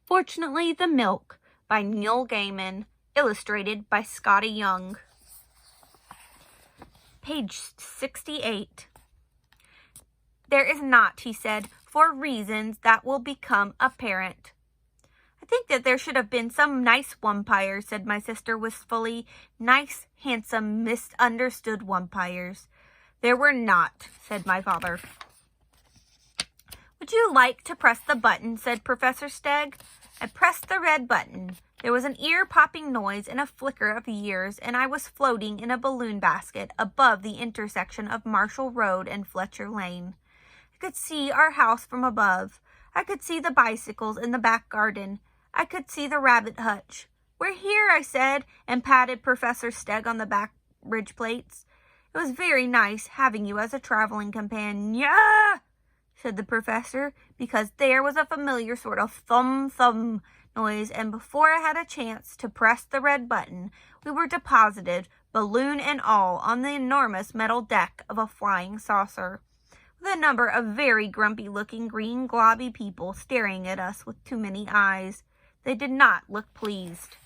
Fortunately, the Milk by Neil Gaiman, illustrated by Skottie Young. Page 68. There is not, he said, for reasons that will become apparent. I think that there should have been some nice umpires, said my sister wistfully. Nice, handsome, misunderstood umpires. There were not, said my father. Would you like to press the button, said Professor Stegg. I pressed the red button. There was an ear-popping noise and a flicker of years, and I was floating in a balloon basket above the intersection of Marshall Road and Fletcher Lane. I could see our house from above. I could see the bicycles in the back garden. I could see the rabbit hutch. We're here, I said, and patted Professor Stegg on the back ridge plates. It was very nice having you as a traveling companion. Yeah, said the professor, because there was a familiar sort of thumb noise, and before I had a chance to press the red button, we were deposited, balloon and all, on the enormous metal deck of a flying saucer, with a number of very grumpy-looking green globby people staring at us with too many eyes. They did not look pleased.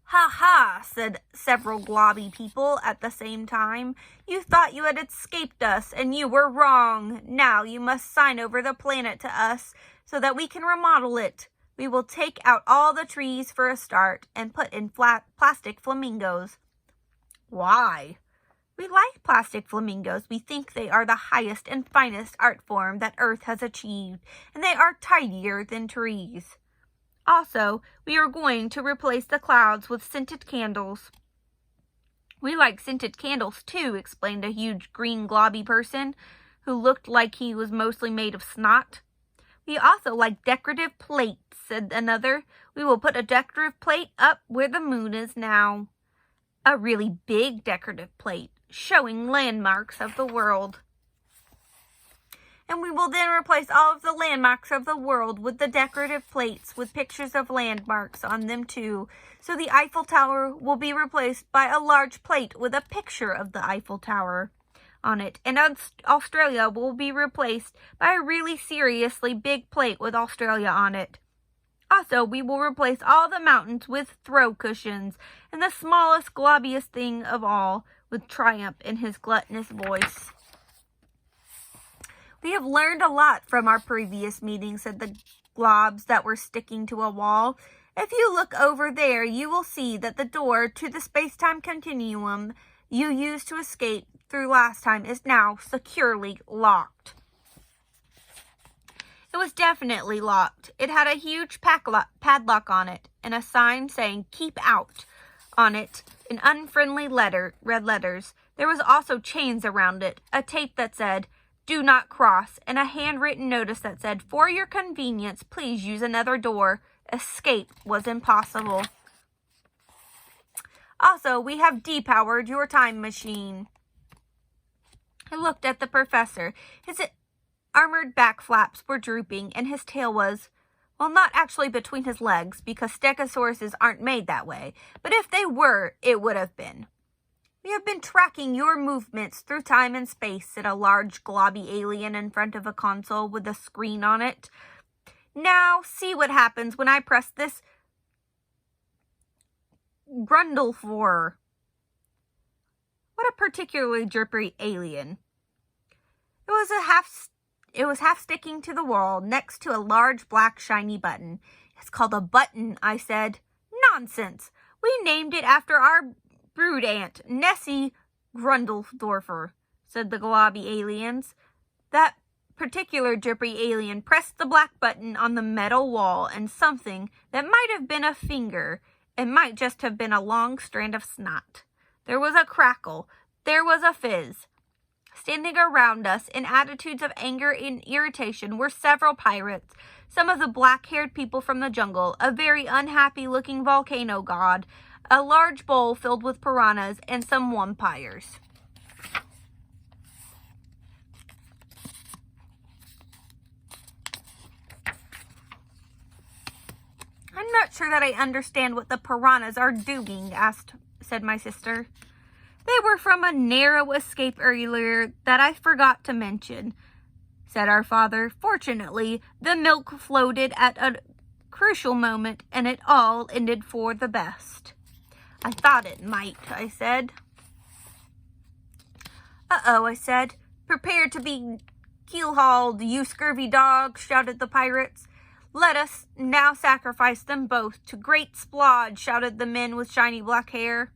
Ha ha, said several globby people at the same time. You thought you had escaped us, and you were wrong. Now you must sign over the planet to us so that we can remodel it. We will take out all the trees for a start and put in plastic flamingos. Why? We like plastic flamingos. We think they are the highest and finest art form that Earth has achieved, and they are tidier than trees. Also, we are going to replace the clouds with scented candles. We like scented candles, too, explained a huge green globby person who looked like he was mostly made of snot. We also like decorative plates, said another. We will put a decorative plate up where the moon is now. A really big decorative plate, showing landmarks of the world. And we will then replace all of the landmarks of the world with the decorative plates with pictures of landmarks on them too. So the Eiffel Tower will be replaced by a large plate with a picture of the Eiffel Tower on it. And Australia will be replaced by a really seriously big plate with Australia on it. Also, we will replace all the mountains with throw cushions, and the smallest, globbiest thing of all, with triumph in his gluttonous voice. We have learned a lot from our previous meeting, said the globs that were sticking to a wall. If you look over there, you will see that the door to the space-time continuum you used to escape through last time is now securely locked. It was definitely locked. It had a huge padlock on it, and a sign saying, "Keep out," on it in unfriendly red letters. There was also chains around it, a tape that said, "Do not cross," and a handwritten notice that said, "For your convenience, please use another door. Escape was impossible." Also, we have depowered your time machine. I looked at the professor. His armored back flaps were drooping, and his tail was, well, not actually between his legs, because stegosauruses aren't made that way, but if they were, it would have been. "We have been tracking your movements through time and space," said a large globby alien in front of a console with a screen on it. "Now, see what happens when I press this grundle for." What a particularly drippy alien. It was half sticking to the wall next to a large black shiny button. "It's called a button," I said. "Nonsense. We named it after our brood aunt, Nessie Grundledorfer," said the globby aliens. That particular drippy alien pressed the black button on the metal wall, and something that might have been a finger, it might just have been a long strand of snot. There was a crackle. There was a fizz. Standing around us in attitudes of anger and irritation were several pirates, some of the black-haired people from the jungle, a very unhappy-looking volcano god, a large bowl filled with piranhas, and some umpires. "I'm not sure that I understand what the piranhas are doing," said my sister. "They were from a narrow escape earlier that I forgot to mention," said our father. Fortunately, the milk floated at a crucial moment, and it all ended for the best. I thought it might, I said. Uh-oh, I said. Prepare to be keel-hauled, you scurvy dog, shouted the pirates. Let us now sacrifice them both to great Splod, shouted the men with shiny black hair.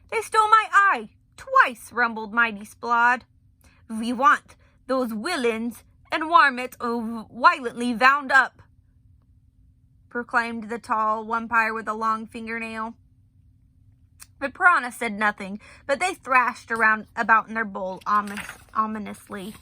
They stole my eye, twice, rumbled mighty Splod. We want those villains and warmits violently wound up, proclaimed the tall vampire with a long fingernail. The piranha said nothing, but they thrashed about in their bowl ominously.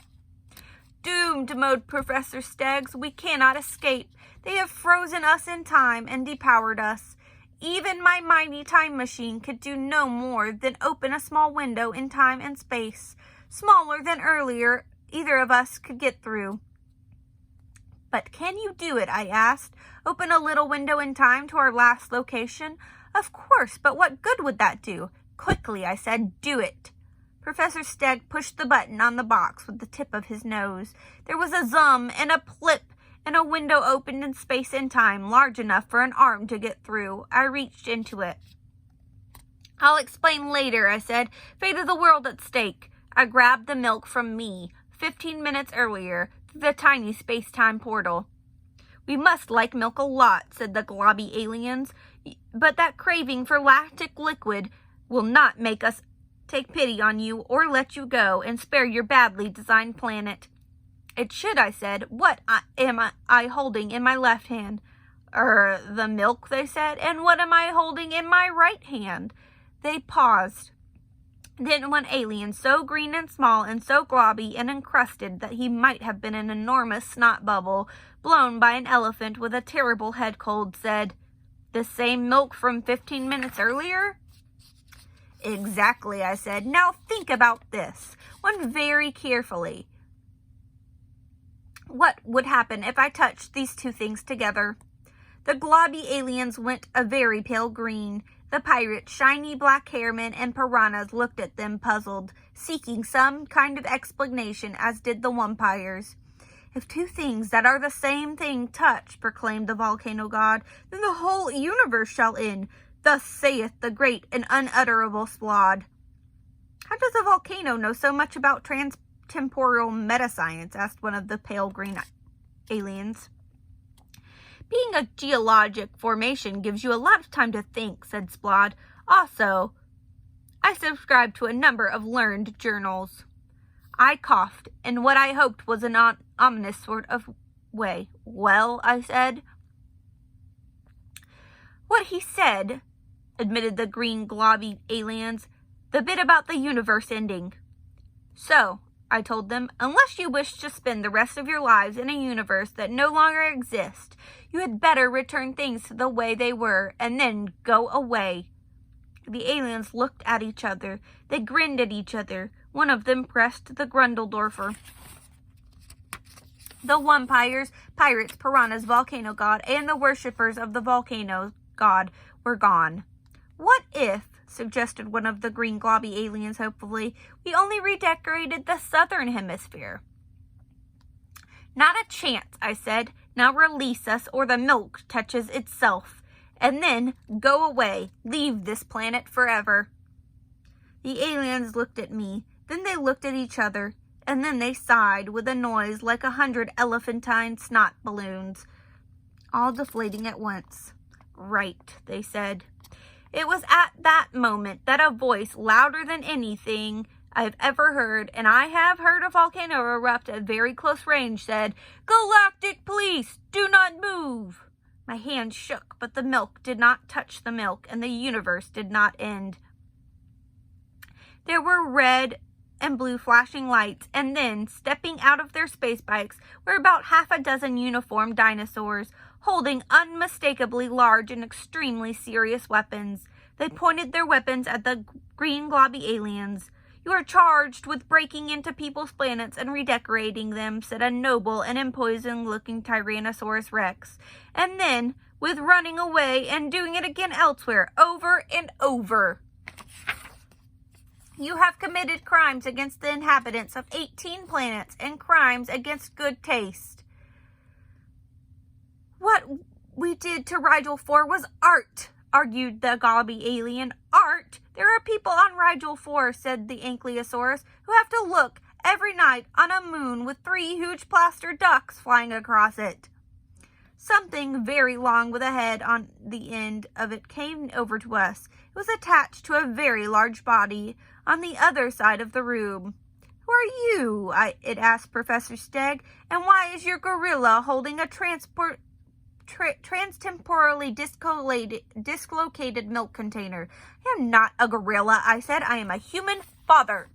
Doomed, moaned Professor Steggs. We cannot escape. They have frozen us in time and devoured us. Even my mighty time machine could do no more than open a small window in time and space, smaller than earlier either of us could get through. But can you do it? I asked. Open a little window in time to our last location? Of course, but what good would that do? Quickly, I said, do it. Professor Stegg pushed the button on the box with the tip of his nose. There was a zum and a plip, and a window opened in space and time, large enough for an arm to get through. I reached into it. I'll explain later, I said. Fate of the world at stake. I grabbed the milk from me, 15 minutes earlier, through the tiny space-time portal. We must like milk a lot, said the globby aliens, but that craving for lactic liquid will not make us take pity on you or let you go and spare your badly designed planet. It should, I said. What am I holding in my left hand? The milk, they said. And what am I holding in my right hand? They paused. Then one alien, so green and small and so globby and encrusted that he might have been an enormous snot bubble blown by an elephant with a terrible head cold, said, The same milk from 15 minutes earlier? Exactly, I said. Now think about this, one very carefully. What would happen if I touched these two things together? The globby aliens went a very pale green. The pirates, shiny black hairmen, and piranhas looked at them puzzled, seeking some kind of explanation, as did the vampires. If two things that are the same thing touch, proclaimed the volcano god, then the whole universe shall end. Thus saith the great and unutterable Splod. How does a volcano know so much about temporal metascience? Asked one of the pale green aliens. Being a geologic formation gives you a lot of time to think, said Splod. Also, I subscribe to a number of learned journals. I coughed in what I hoped was an ominous sort of way. Well, I said. What he said, admitted the green globby aliens, the bit about the universe ending. So, I told them, unless you wish to spend the rest of your lives in a universe that no longer exists, you had better return things to the way they were and then go away. The aliens looked at each other. They grinned at each other. One of them pressed the Grundledorfer. The vampires, pirates, piranhas, volcano god, and the worshippers of the volcano god were gone. What if, suggested one of the green globby aliens hopefully, we only redecorated the southern hemisphere? Not a chance, I said. Now release us or the milk touches itself. And then go away. Leave this planet forever. The aliens looked at me. Then they looked at each other. And then they sighed with a noise like 100 elephantine snot balloons, all deflating at once. Right, they said. It was at that moment that a voice louder than anything I've ever heard, and I have heard a volcano erupt at very close range, said, Galactic police, do not move. My hand shook, but the milk did not touch the milk, and the universe did not end. There were red and blue flashing lights, and then, stepping out of their space bikes, were about half a dozen uniformed dinosaurs, holding unmistakably large and extremely serious weapons. They pointed their weapons at the green globby aliens. You are charged with breaking into people's planets and redecorating them, said a noble and imposing-looking Tyrannosaurus Rex. And then, with running away and doing it again elsewhere, over and over. You have committed crimes against the inhabitants of 18 planets and crimes against good taste. What we did to Rigel 4 was art, argued the gobby alien. Art? There are people on Rigel 4, said the Ankylosaurus, who have to look every night on a moon with 3 huge plaster ducks flying across it. Something very long with a head on the end of it came over to us. It was attached to a very large body on the other side of the room. Who are you? It asked Professor Steg, and why is your gorilla holding a transtemporally dislocated milk container? I am not a gorilla, I said. I am a human father.